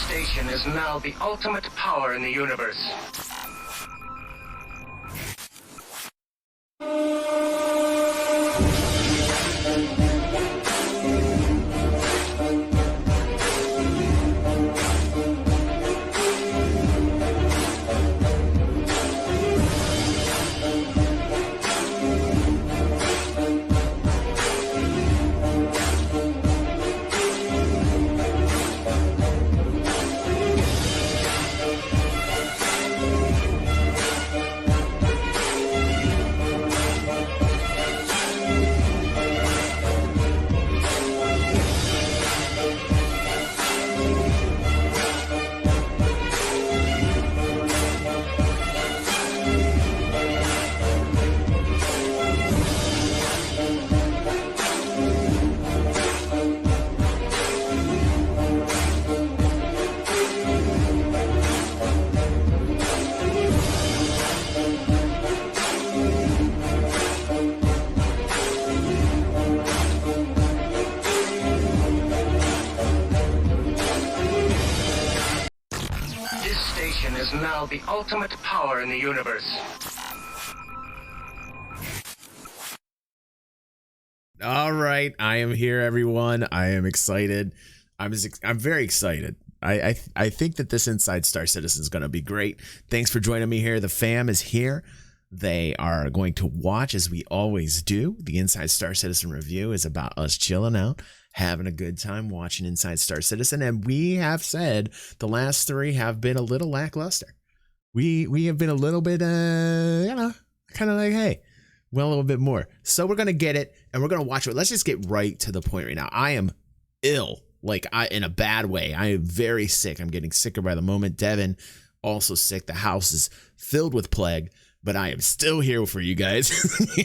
station is now the ultimate power in the universe. Is now the ultimate power in the universe. All right, I am here, everyone. I am excited. I'm very excited. I think that this Inside Star Citizen is going to be great. Thanks for joining me here. The fam is here. They are going to watch, as we always do. The Inside Star Citizen review is about us chilling out, having a good time watching Inside Star Citizen. And we have said the last three have been a little lackluster. We have been a little bit, kind of like, hey, well, a little bit more. So we're going to get it and we're going to watch it. Let's just get right to the point right now. I am ill, in a bad way. I am very sick. I'm getting sicker by the moment. Devin, also sick. The house is filled with plague. But I am still here for you guys.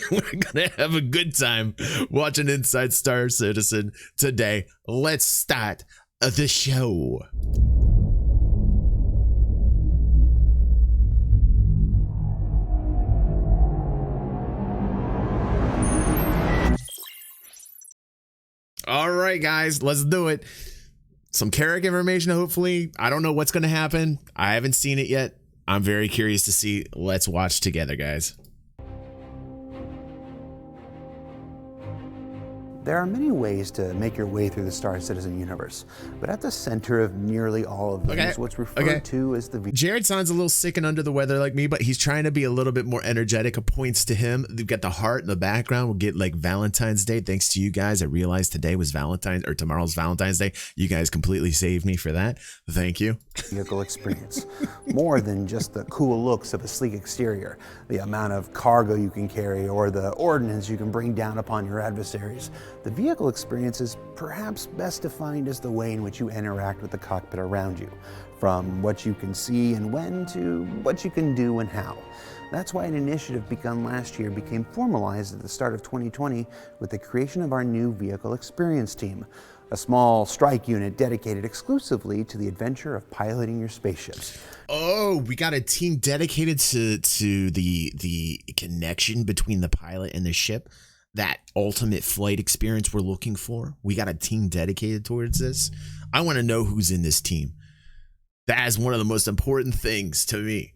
We're going to have a good time watching Inside Star Citizen today. Let's start the show. All right, guys, let's do it. Some character information, hopefully. I don't know what's going to happen. I haven't seen it yet. I'm very curious to see. Let's watch together, guys. There are many ways to make your way through the Star Citizen universe, but at the center of nearly all of them is what's referred to as the... Jared sounds a little sick and under the weather like me, but he's trying to be a little bit more energetic. It points to him. We've got the heart in the background. We'll get like Valentine's Day. Thanks to you guys. I realized today was tomorrow's Valentine's Day. You guys completely saved me for that. Thank you. Vehicle experience. More than just the cool looks of a sleek exterior, the amount of cargo you can carry, or the ordnance you can bring down upon your adversaries. The vehicle experience is perhaps best defined as the way in which you interact with the cockpit around you, from what you can see and when to what you can do and how. That's why an initiative begun last year became formalized at the start of 2020 with the creation of our new vehicle experience team, a small strike unit dedicated exclusively to the adventure of piloting your spaceships. Oh, we got a team dedicated to the connection between the pilot and the ship. That ultimate flight experience we're looking for. We got a team dedicated towards this. I want to know who's in this team. That is one of the most important things to me,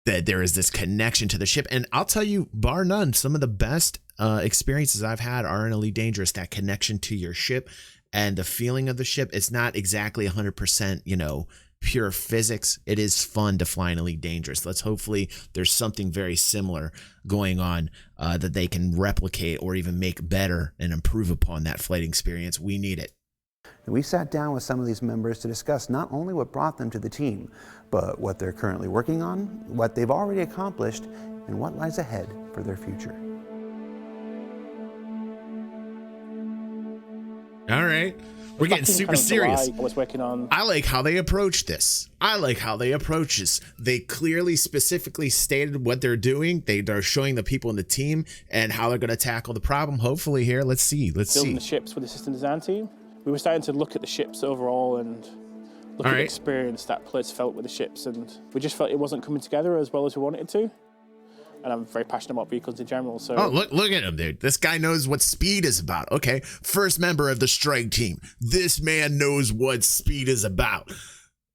that there is this connection to the ship. And I'll tell you, bar none, some of the best experiences I've had are in Elite Dangerous. That connection to your ship and the feeling of the ship. It's not exactly 100%, pure physics. It is fun to fly in Elite Dangerous. Let's hopefully there's something very similar going on that they can replicate or even make better and improve upon that flight experience. We need it. And we sat down with some of these members to discuss not only what brought them to the team, but what they're currently working on, what they've already accomplished, and what lies ahead for their future. All right. We're getting super serious. I was working on. I like how they approach this. They clearly, specifically stated what they're doing. They are showing the people in the team and how they're going to tackle the problem. Hopefully here, let's see. Building the ships with the system design team. We were starting to look at the ships overall and look at the experience that players felt with the ships, and we just felt it wasn't coming together as well as we wanted it to. And I'm very passionate about vehicles in general. So look at him, dude. This guy knows what speed is about. Okay, first member of the strike team. This man knows what speed is about.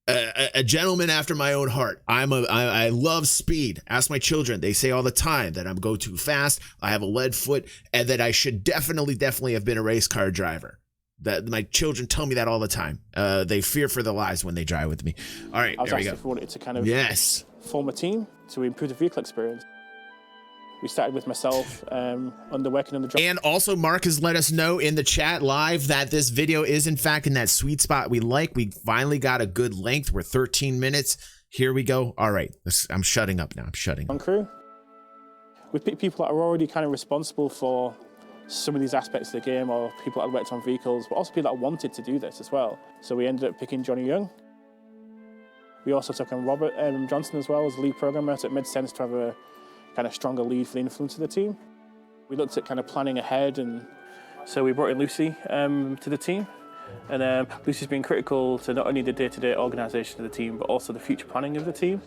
a gentleman after my own heart. I love speed. Ask my children. They say all the time that I'm go too fast. I have a lead foot, and that I should definitely have been a race car driver. That my children tell me that all the time. They fear for their lives when they drive with me. All right, there we go. I wanted to kind of form a team to improve the vehicle experience. We started with myself working on the job. And also, Mark has let us know in the chat live that this video is, in fact, in that sweet spot we like. We finally got a good length. We're 13 minutes. Here we go. All right. I'm shutting up now. I'm shutting up. Crew. We pick people that are already kind of responsible for some of these aspects of the game, or people that worked on vehicles, but also people that wanted to do this as well. So we ended up picking Johnny Young. We also took on Robert Johnson as well as the lead programmer. So it made sense to have a kind of stronger lead for the influence of the team. We looked at kind of planning ahead, and so we brought in Lucy to the team. And Lucy's been critical to not only the day-to-day organisation of the team, but also the future planning of the team.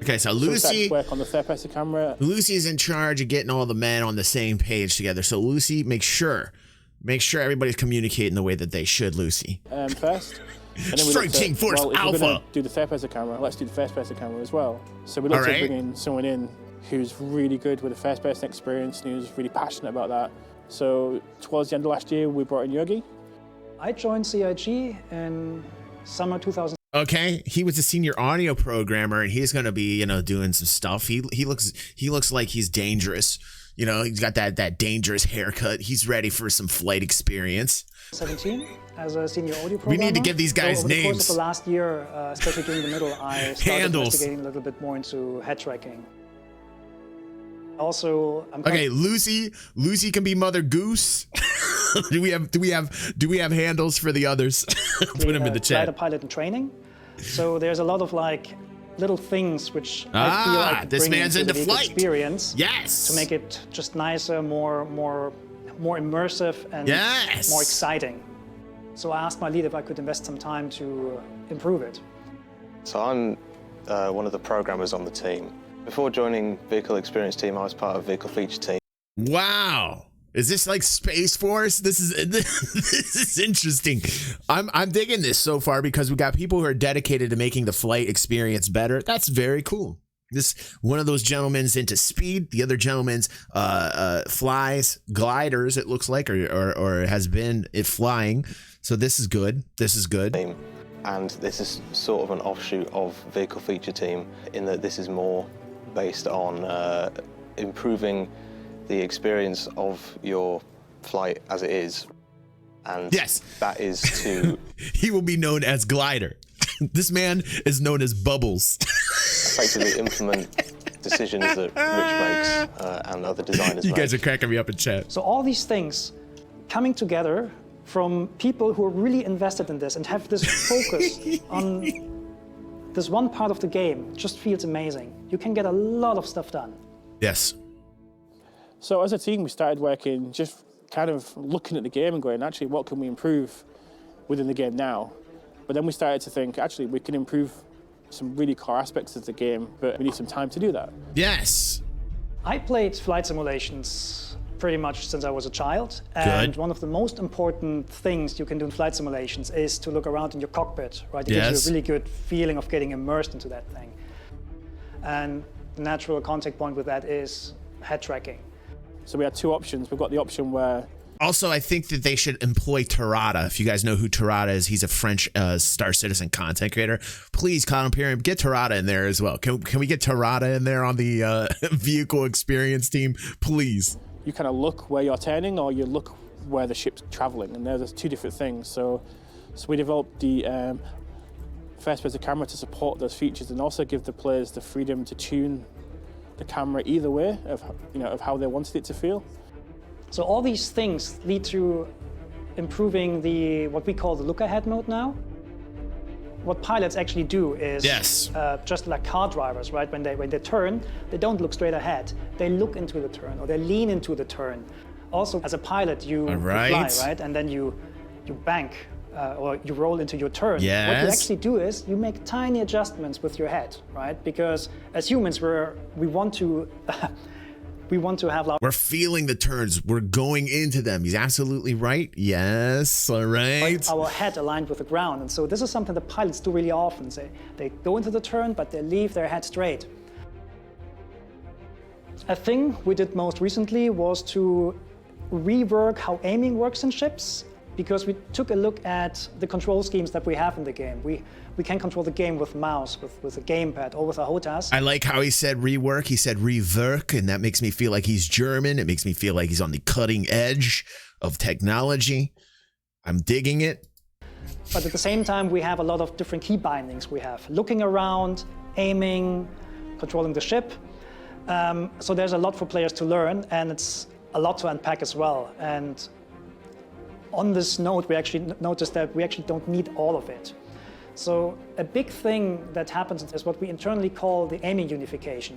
Okay, so Lucy, work on the third-person camera. Lucy's in charge of getting all the men on the same page together. So Lucy, make sure everybody's communicating the way that they should. Lucy. First. And then we Strike Team Force if Alpha. we're going to do the third-person camera, let's do the first-person camera as well. So we looked at bringing someone in who's really good with a first-person experience and who's really passionate about that. So towards the end of last year, we brought in Yogi. I joined CIG in summer 2000. Okay, he was a senior audio programmer, and he's gonna be, doing some stuff. He looks like he's dangerous. He's got that dangerous haircut. He's ready for some flight experience. 17 as a senior audio programmer. We need to give these guys over names. The course of the last year, especially during the middle, I started investigating a little bit more into head tracking. Also, Lucy can be Mother Goose. do we have handles for the others? Put them in the chat. Glider pilot in training. So there's a lot of little things which I feel like this man's into flight experience. Yes. To make it just nicer, more immersive, and more exciting. So I asked my lead if I could invest some time to improve it. So I'm one of the programmers on the team. Before joining Vehicle Experience Team, I was part of Vehicle Feature Team. Wow. Is this like Space Force? This is interesting. I'm digging this so far because we got people who are dedicated to making the flight experience better. That's very cool. One of those gentlemen's into speed. The other gentleman's flies gliders, it looks like, or has been flying. So this is good. This is good. And this is sort of an offshoot of Vehicle Feature Team in that this is more based on improving the experience of your flight as it is. And that is to... He will be known as Glider. This man is known as Bubbles. Effectively implement decisions that Rich makes and other designers You make. guys are cracking me up in chat. So all these things coming together from people who are really invested in this and have this focus on this one part of the game just feels amazing. You can get a lot of stuff done. Yes. So as a team, we started working, just kind of looking at the game and going, actually, what can we improve within the game now? But then we started to think, actually, we can improve some really core aspects of the game, but we need some time to do that. Yes. I played flight simulations pretty much since I was a child. And one of the most important things you can do in flight simulations is to look around in your cockpit, right? It gives you a really good feeling of getting immersed into that thing. And the natural contact point with that is head tracking. So we had two options. We've got the option where... Also, I think that they should employ Tarada. If you guys know who Tarada is, he's a French Star Citizen content creator. Please, Colin Imperium, get Tarada in there as well. Can we get Tarada in there on the vehicle experience team, please? You kind of look where you're turning, or you look where the ship's traveling, and there's two different things. So we developed the first-person camera to support those features, and also give the players the freedom to tune the camera either way of how they wanted it to feel. So all these things lead to improving what we call the look ahead mode now. What pilots actually do is just like car drivers, right? When they turn, they don't look straight ahead. They look into the turn, or they lean into the turn. Also, as a pilot, you fly, right? And then you bank or you roll into your turn. Yes. What you actually do is you make tiny adjustments with your head, right? Because as humans, we want to we want to have We're feeling the turns. We're going into them. He's absolutely right. Yes. All right. our head aligned with the ground. And so this is something that pilots do really often. They go into the turn, but they leave their head straight. A thing we did most recently was to rework how aiming works in ships, because we took a look at the control schemes that we have in the game. We can control the game with mouse, with a gamepad, or with a HOTAS. I like how he said rework. He said rework, and that makes me feel like he's German. It makes me feel like he's on the cutting edge of technology. I'm digging it. But at the same time, we have a lot of different key bindings. We have looking around, aiming, controlling the ship. So there's a lot for players to learn, and it's a lot to unpack as well. And on this note, we actually noticed that we actually don't need all of it. So a big thing that happens is what we internally call the aiming unification.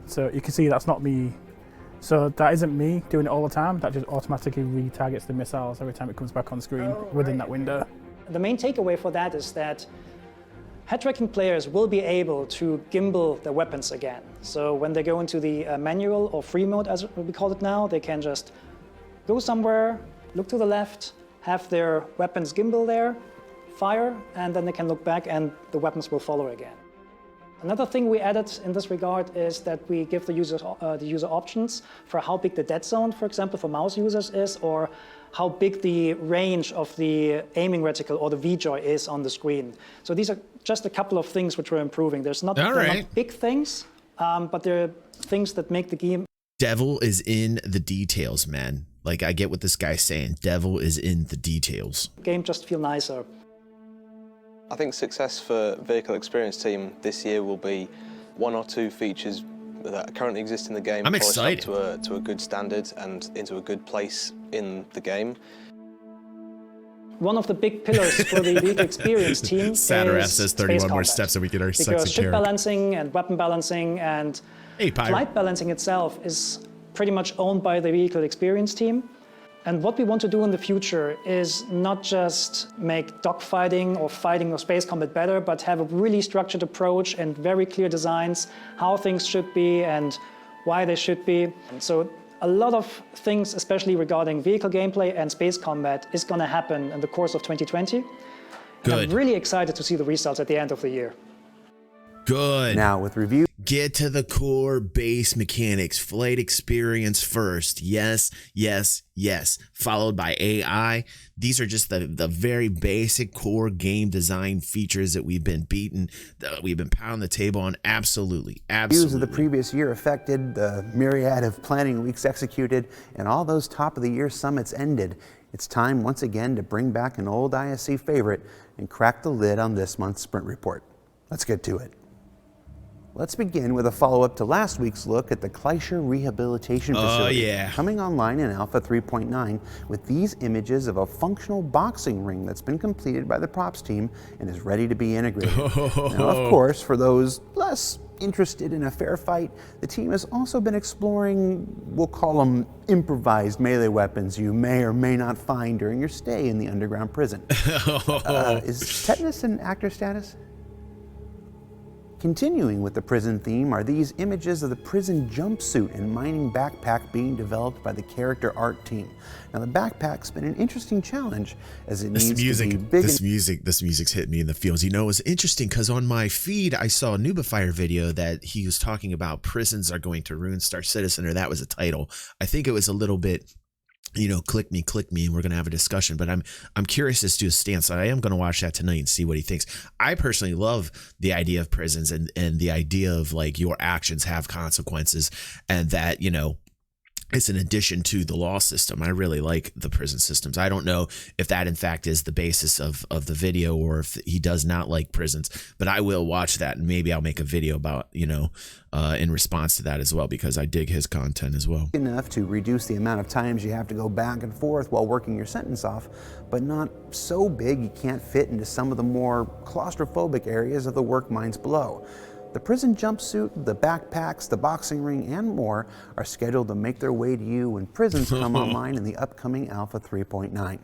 So you can see that's not me. So that isn't me doing it all the time. That just automatically retargets the missiles every time it comes back on screen within that window. The main takeaway for that is that head tracking players will be able to gimbal their weapons again. So when they go into the manual or free mode, as we call it now, they can just go somewhere, look to the left, have their weapons gimbal there, fire, and then they can look back and the weapons will follow again. Another thing we added in this regard is that we give the user options for how big the dead zone, for example, for mouse users is, or how big the range of the aiming reticle or the VJoy is on the screen. So these are just a couple of things which we're improving. They're not big things, but they're things that make the game. Devil is in the details, man. Like, I get what this guy's saying. Devil is in the details. Game just feel nicer. I think success for Vehicle Experience Team this year will be 1 or 2 features that currently exist in the game. I'm excited. To a good standard and into a good place in the game. One of the big pillars for the Vehicle Experience Team Saturaf is says 31 more combat. steps so we get our because sexy ship character. balancing and weapon balancing and flight balancing itself is pretty much owned by the Vehicle Experience Team. And what we want to do in the future is not just make dogfighting or fighting or space combat better, but have a really structured approach and very clear designs, how things should be and why they should be. And so a lot of things, especially regarding vehicle gameplay and space combat, is going to happen in the course of 2020. Good. And I'm really excited to see the results at the end of the year. Good. Now with review. Get to the core base mechanics, flight experience first. Yes, yes, yes. Followed by AI. These are just the very basic core game design features that we've been pounding the table on. Absolutely, absolutely. Views of the previous year affected, the myriad of planning weeks executed, and all those top of the year summits ended. It's time once again to bring back an old ISC favorite and crack the lid on this month's sprint report. Let's get to it. Let's begin with a follow-up to last week's look at the Cutlass Rehabilitation Facility, coming online in Alpha 3.9 with these images of a functional boxing ring that's been completed by the props team and is ready to be integrated. Now, of course, for those less interested in a fair fight, the team has also been exploring, we'll call them improvised melee weapons you may or may not find during your stay in the underground prison. Is tetanus an actor status? Continuing with the prison theme are these images of the prison jumpsuit and mining backpack being developed by the character art team. Now the backpack's been an interesting challenge as it needs to be big. This music's hit me in the feels. You know, it's interesting because on my feed I saw a Noobifier video that he was talking about prisons are going to ruin Star Citizen, or that was a title. I think it was a little bit, you know, click me, and we're going to have a discussion. But I'm curious as to his stance. I am going to watch that tonight and see what he thinks. I personally love the idea of prisons and the idea of like your actions have consequences, and that, you know, it's an addition to the law system. I really like the prison systems. I don't know if that in fact is the basis of the video, or if he does not like prisons, but I will watch that and maybe I'll make a video about, you know, in response to that as well, because I dig his content as well. Enough to reduce the amount of times you have to go back and forth while working your sentence off, but not so big you can't fit into some of the more claustrophobic areas of the work mines below. The prison jumpsuit, the backpacks, the boxing ring, and more are scheduled to make their way to you when prisons come online in the upcoming Alpha 3.9.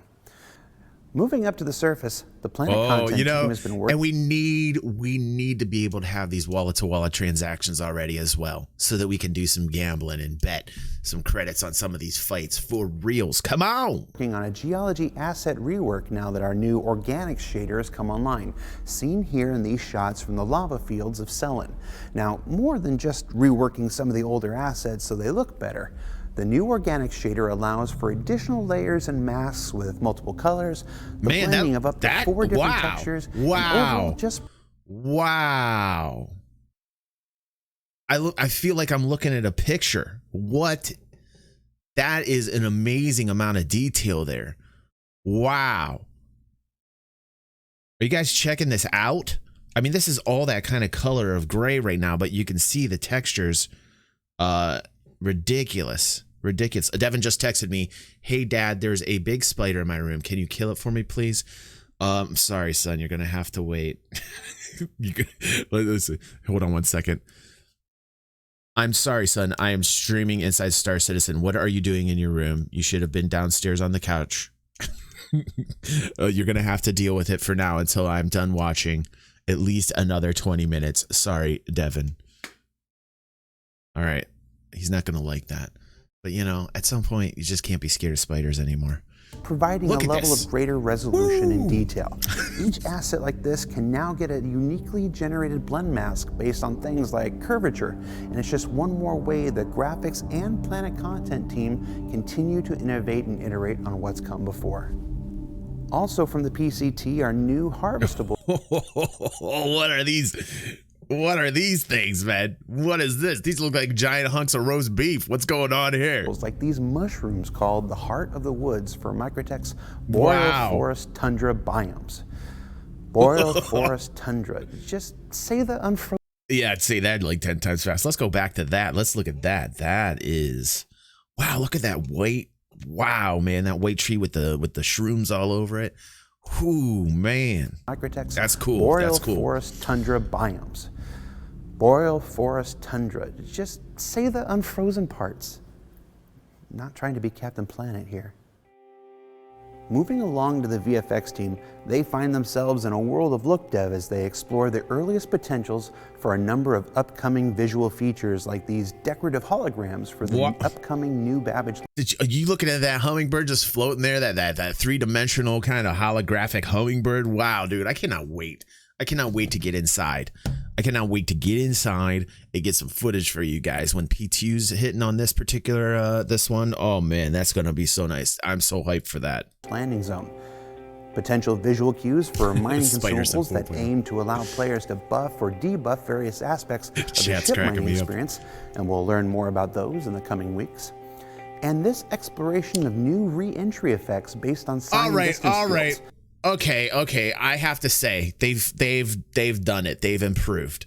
Moving up to the surface, the Planet Content team has been working. And we need to be able to have these wallet-to-wallet transactions already as well, so that we can do some gambling and bet some credits on some of these fights for reals. Come on! Working on a geology asset rework now that our new organic shader has come online, seen here in these shots from the lava fields of Selen. Now, more than just reworking some of the older assets so they look better, the new organic shader allows for additional layers and masks with multiple colors, the blending of up to 4 different textures. Wow. Wow. I feel like I'm looking at a picture. What? That is an amazing amount of detail there. Wow. Are you guys checking this out? I mean, this is all that kind of color of gray right now, but you can see the textures. Ridiculous. Devin just texted me, "Hey Dad, there's a big spider in my room. Can you kill it for me, please?" Sorry, son, you're gonna have to wait. Listen, hold on one second. I'm sorry, son. I am streaming inside Star Citizen. What are you doing in your room? You should have been downstairs on the couch. You're gonna have to deal with it for now until I'm done watching at least another 20 minutes. Sorry, Devin. All right. He's not gonna like that. But, you know, at some point, you just can't be scared of spiders anymore. Providing a level of greater resolution and detail. Each asset like this can now get a uniquely generated blend mask based on things like curvature, and it's just one more way the graphics and Planet Content team continue to innovate and iterate on what's come before. Also from the PCT are new harvestable. What are these? What are these things, man? What is this? These look like giant hunks of roast beef. What's going on here? Like these mushrooms called the Heart of the Woods for Microtech's Boreal Forest Tundra Biomes. Boreal Forest Tundra. Just say the unfrozen. Yeah, I'd say that like 10 times fast. Let's go back to that. Let's look at that. That is, wow, look at that white. Wow, man, that white tree with the shrooms all over it. Ooh, man. Microtech's That's cool. Boreal That's cool. Forest Tundra Biomes. Boreal Forest Tundra. Just say the unfrozen parts. I'm not trying to be Captain Planet here. Moving along to the VFX team, they find themselves in a world of look dev as they explore the earliest potentials for a number of upcoming visual features like these decorative holograms for the upcoming new Babbage. Are you looking at that hummingbird just floating there? That three-dimensional kind of holographic hummingbird? Wow, dude, I cannot wait. I cannot wait to get inside. I cannot wait to get inside and get some footage for you guys when P2's hitting on this particular, this one. Oh man, that's going to be so nice. I'm so hyped for that. Landing zone. Potential visual cues for mining consumables that aim to allow players to buff or debuff various aspects of the ship mining experience, and we'll learn more about those in the coming weeks. And this exploration of new re-entry effects based on sign distance fields. Okay. I have to say they've done it. They've improved.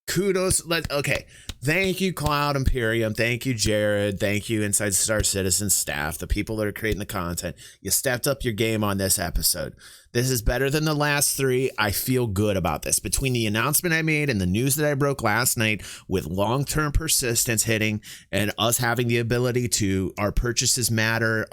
Kudos. Okay. Thank you, Cloud Imperium. Thank you, Jared. Thank you, Inside Star Citizen staff, the people that are creating the content. You stepped up your game on this episode. This is better than the last 3. I feel good about this. Between the announcement I made and the news that I broke last night with long-term persistence hitting and us having the ability to, our purchases matter,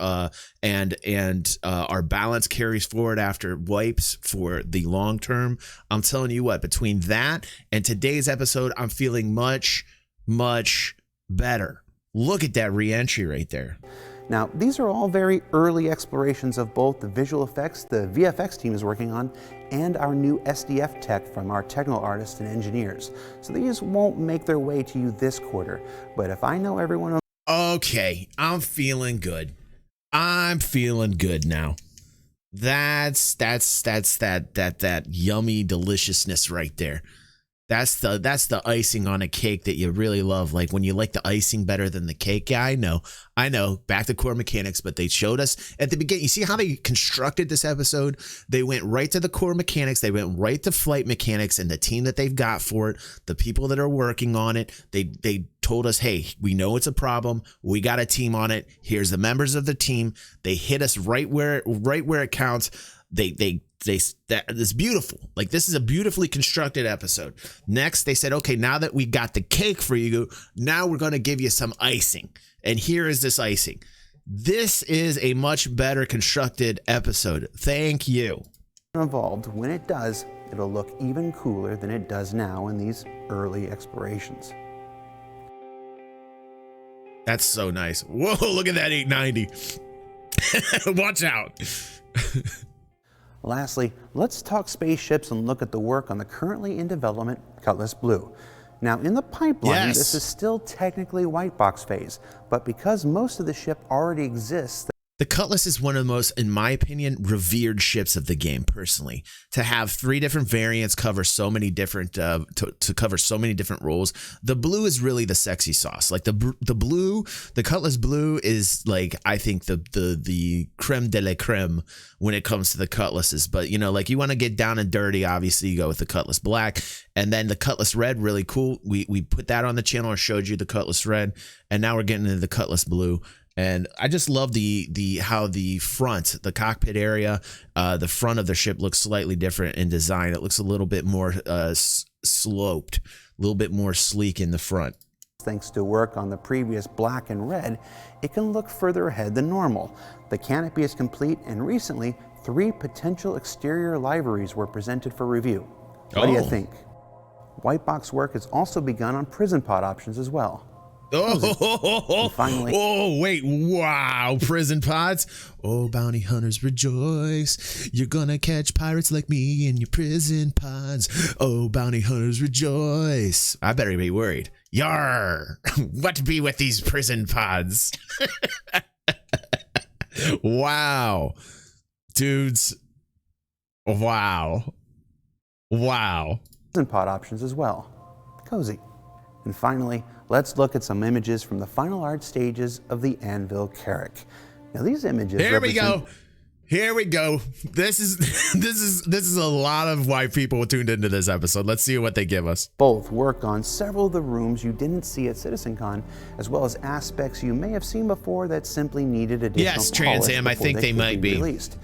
and our balance carries forward after wipes for the long term. I'm telling you what, between that and today's episode, I'm feeling much, much better. Look at that re-entry right there. Now, these are all very early explorations of both the visual effects the VFX team is working on and our new SDF tech from our technical artists and engineers. So these won't make their way to you this quarter, but if I know everyone... Okay, I'm feeling good. I'm feeling good now. That's that yummy deliciousness right there. That's the icing on a cake that you really love. Like when you like the icing better than the cake. Yeah, I know. Back to core mechanics, but they showed us at the beginning. You see how they constructed this episode? They went right to the core mechanics. They went right to flight mechanics and the team that they've got for it, the people that are working on it. They told us, hey, we know it's a problem. We got a team on it. Here's the members of the team. They hit us right where it counts. It's beautiful. Like, this is a beautifully constructed episode. Next, they said, okay, now that we got the cake for you, now we're going to give you some icing. And here is this icing. This is a much better constructed episode. Thank you. Involved, when it does, it'll look even cooler than it does now in these early explorations. That's so nice. Whoa, look at that 890. Watch out. Lastly, let's talk spaceships and look at the work on the currently in development Cutlass Blue. Now, in the pipeline, This is still technically white box phase, but because most of the ship already exists, the Cutlass is one of the most, in my opinion, revered ships of the game, personally. To have 3 different variants cover so many different, to cover so many different roles. The blue is really the sexy sauce. Like the blue, the Cutlass Blue is like, I think the creme de la creme when it comes to the Cutlasses. But, you know, like you want to get down and dirty, obviously you go with the Cutlass Black. And then the Cutlass Red, really cool. We put that on the channel. I showed you the Cutlass Red. And now we're getting into the Cutlass Blue. And I just love how the front, the cockpit area, the front of the ship looks slightly different in design. It looks a little bit more sloped, a little bit more sleek in the front. Thanks to work on the previous black and red, it can look further ahead than normal. The canopy is complete, and recently 3 potential exterior liveries were presented for review. What do you think? White box work has also begun on prison pod options as well. Oh, finally, wait, wow, prison pods. Oh, bounty hunters rejoice. You're gonna catch pirates like me in your prison pods. Oh, bounty hunters rejoice. I better be worried. Yar, what be with these prison pods? Wow, dudes. Wow. Prison pod options as well. Cozy. And finally, let's look at some images from the final art stages of the Anvil Carrack. Now these images Here we go. This is a lot of white people tuned into this episode. Let's see what they give us. Both work on several of the rooms you didn't see at CitizenCon, as well as aspects you may have seen before that simply needed additional polish. Yes, Trans Am, I think they might be released.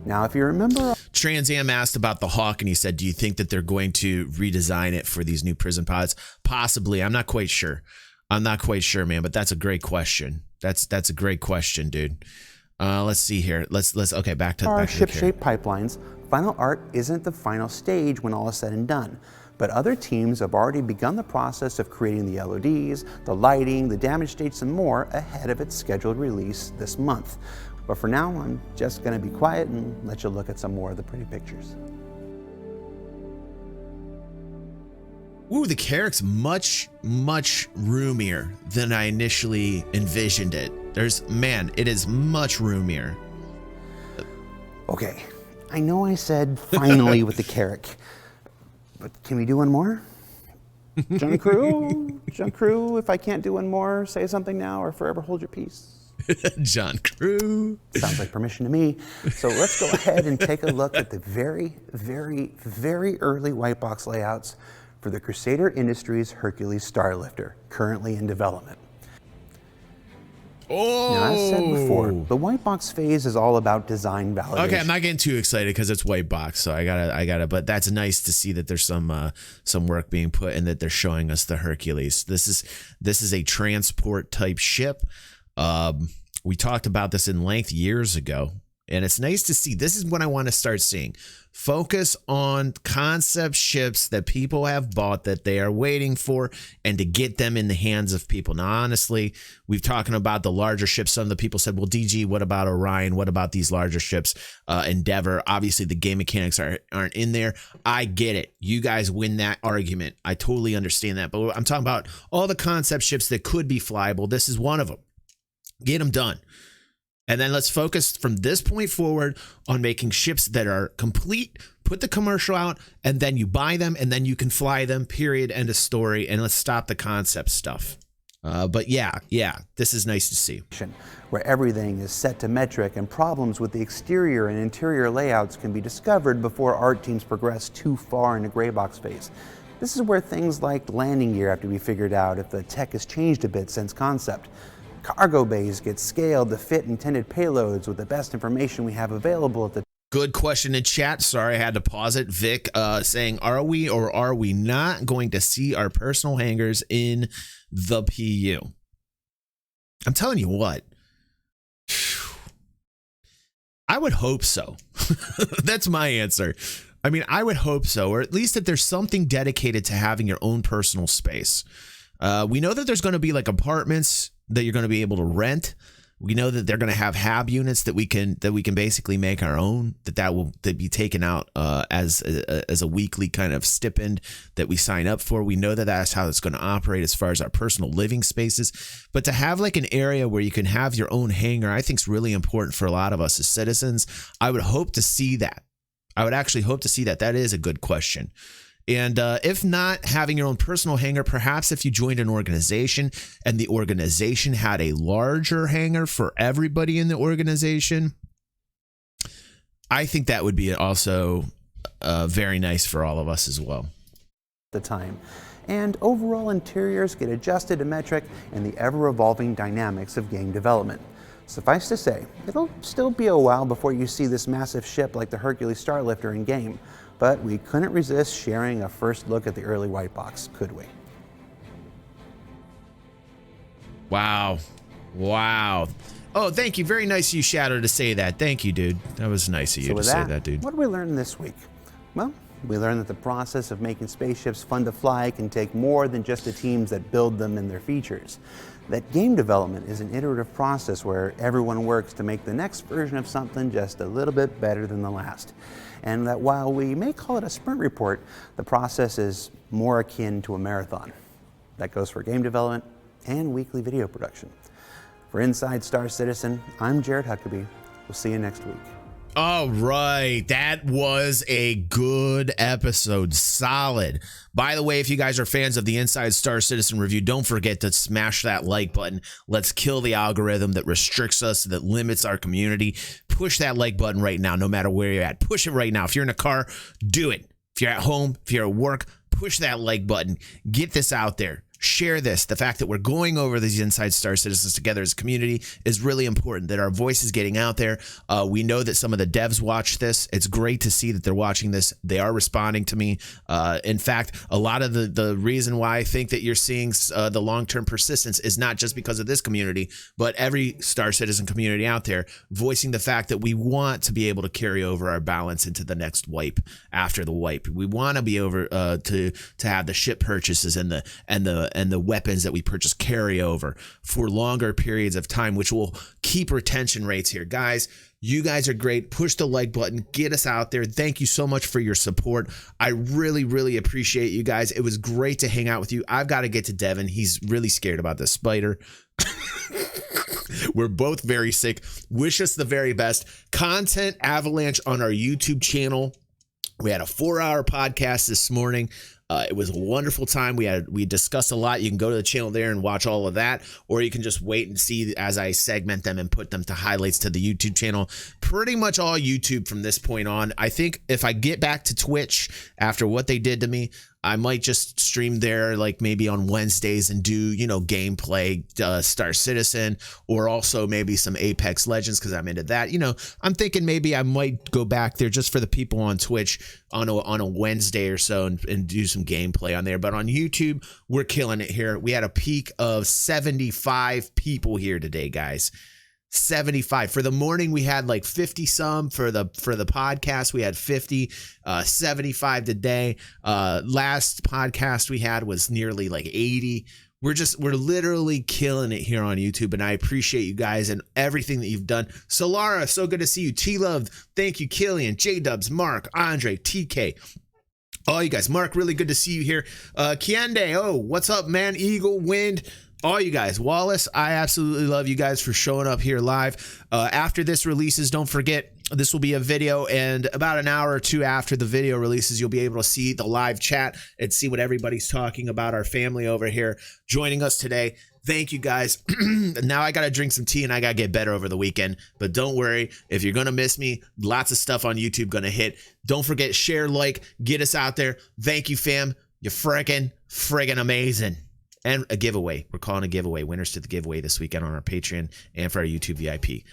Now, if you remember, Trans Am asked about the Hawk, and he said, "Do you think that they're going to redesign it for these new prison pods?" Possibly. I'm not quite sure. Man. But that's a great question. That's a great question, dude. Let's see here. Let's okay. Back to ship-shaped pipelines. Final art isn't the final stage when all is said and done. But other teams have already begun the process of creating the LODs, the lighting, the damage states, and more ahead of its scheduled release this month. But for now, I'm just going to be quiet and let you look at some more of the pretty pictures. Ooh, the Carrack's much roomier than I initially envisioned it. It is much roomier. Okay, I know I said finally with the Carrack, but can we do one more? Junk crew, if I can't do one more, say something now or forever hold your peace. John Crew. Sounds like permission to me. So let's go ahead and take a look at the very early white box layouts for the Crusader Industries Hercules Starlifter, currently in development. Oh! Now, as said before, the white box phase is all about design validation. Okay, I'm not getting too excited because it's white box, so I gotta. But that's nice to see that there's some work being put and that they're showing us the Hercules. This is a transport type ship. We talked about this in length years ago, and it's nice to see. This is what I want to start seeing. Focus on concept ships that people have bought that they are waiting for, and to get them in the hands of people. Now, honestly, we've talking about the larger ships. Some of the people said, well, DG, what about Orion? What about these larger ships? Endeavor, obviously the game mechanics aren't in there. I get it. You guys win that argument. I totally understand that. But I'm talking about all the concept ships that could be flyable. This is one of them. Get them done. And then let's focus from this point forward on making ships that are complete, put the commercial out, and then you buy them, and then you can fly them, period, end of story, and let's stop the concept stuff. But yeah, this is nice to see. Where everything is set to metric and problems with the exterior and interior layouts can be discovered before art teams progress too far into gray box phase. This is where things like landing gear have to be figured out if the tech has changed a bit since concept. Cargo bays get scaled to fit intended payloads with the best information we have available at the Good question in chat. Sorry, I had to pause it. Vic saying, are we or are we not going to see our personal hangars in the PU? I'm telling you what. I would hope so. That's my answer. I mean, I would hope so, or at least that there's something dedicated to having your own personal space. We know that there's going to be like apartments that you're going to be able to rent. We know that they're going to have hab units that we can basically make our own, that will be taken out as a weekly kind of stipend that we sign up for. We know that that's how it's going to operate as far as our personal living spaces. But to have like an area where you can have your own hangar, I think is really important for a lot of us as citizens. I would hope to see that. I would actually hope to see that. That is a good question. And if not having your own personal hangar, perhaps if you joined an organization and the organization had a larger hangar for everybody in the organization, I think that would be also very nice for all of us as well. The time. And overall interiors get adjusted to metric and the ever-evolving dynamics of game development. Suffice to say, it'll still be a while before you see this massive ship like the Hercules Starlifter in game. But we couldn't resist sharing a first look at the early white box, could we? Wow. Oh, thank you. Very nice of you, Shadow, to say that. Thank you, dude. That was nice of you to say that, dude. What did we learn this week? Well, we learned that the process of making spaceships fun to fly can take more than just the teams that build them and their features. That game development is an iterative process where everyone works to make the next version of something just a little bit better than the last. And that while we may call it a sprint report, the process is more akin to a marathon. That goes for game development and weekly video production. For Inside Star Citizen, I'm Jared Huckabee. We'll see you next week. All right, that was a good episode. Solid. By the way, if you guys are fans of the Inside Star Citizen review, don't forget to smash that like button. Let's kill the algorithm that restricts us, that limits our community. Push that like button right now, no matter where you're at. Push it right now. If you're in a car, do it. If you're at home, if you're at work, push that like button. Get this out there. Share this. The fact that we're going over these Inside Star Citizens together as a community is really important, that our voice is getting out there. We know that some of the devs watch this. It's great to see that they're watching this. They are responding to me. In fact, a lot of the reason why I think that you're seeing the long-term persistence is not just because of this community, but every Star Citizen community out there voicing the fact that we want to be able to carry over our balance into the next wipe after the wipe. We want to be over to have the ship purchases and the weapons that we purchase carry over for longer periods of time, which will keep retention rates here. Guys, you guys are great. Push the like button. Get us out there. Thank you so much for your support. I really, really appreciate you guys. It was great to hang out with you. I've got to get to Devin. He's really scared about the spider. We're both very sick. Wish us the very best. Content avalanche on our YouTube channel. We had a 4-hour podcast this morning. It was a wonderful time. We discussed a lot. You can go to the channel there and watch all of that, or you can just wait and see as I segment them and put them to highlights to the YouTube channel. Pretty much all YouTube from this point on. I think if I get back to Twitch after what they did to me, I might just stream there like maybe on Wednesdays and do, gameplay, Star Citizen, or also maybe some Apex Legends because I'm into that. I'm thinking maybe I might go back there just for the people on Twitch on a Wednesday or so and do some gameplay on there. But on YouTube, we're killing it here. We had a peak of 75 people here today, guys. 75 for the morning. We had like 50 some for the podcast. We had 50, 75 today. Last podcast we had was nearly like 80. We're literally killing it here on YouTube, and I appreciate you guys and everything that you've done. Solara, so good to see you. T-Love, thank you. Killian, J-Dubs, Mark, Andre, TK, all you guys. Mark, really good to see you here. Kiende, oh, what's up, man? Eagle, Wind, all you guys. Wallace, I absolutely love you guys for showing up here live. After this releases, don't forget, this will be a video, and about an hour or two after the video releases, you'll be able to see the live chat and see what everybody's talking about. Our family over here joining us today. Thank you, guys. Now I got to drink some tea and I got to get better over the weekend. But don't worry, if you're going to miss me, lots of stuff on YouTube going to hit. Don't forget, share, like, get us out there. Thank you, fam. You're friggin' amazing. And a giveaway. We're calling a giveaway. Winners to the giveaway this weekend on our Patreon and for our YouTube VIP.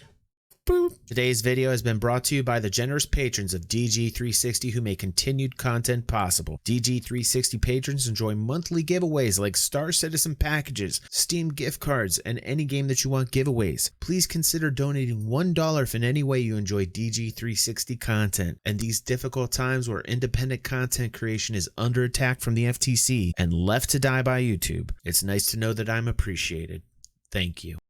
Boop. Today's video has been brought to you by the generous patrons of DG360 who make continued content possible. DG360 patrons enjoy monthly giveaways like Star Citizen packages, Steam gift cards, and any game that you want giveaways. Please consider donating $1 if in any way you enjoy DG360 content. And these difficult times where independent content creation is under attack from the FTC and left to die by YouTube, it's nice to know that I'm appreciated. Thank you.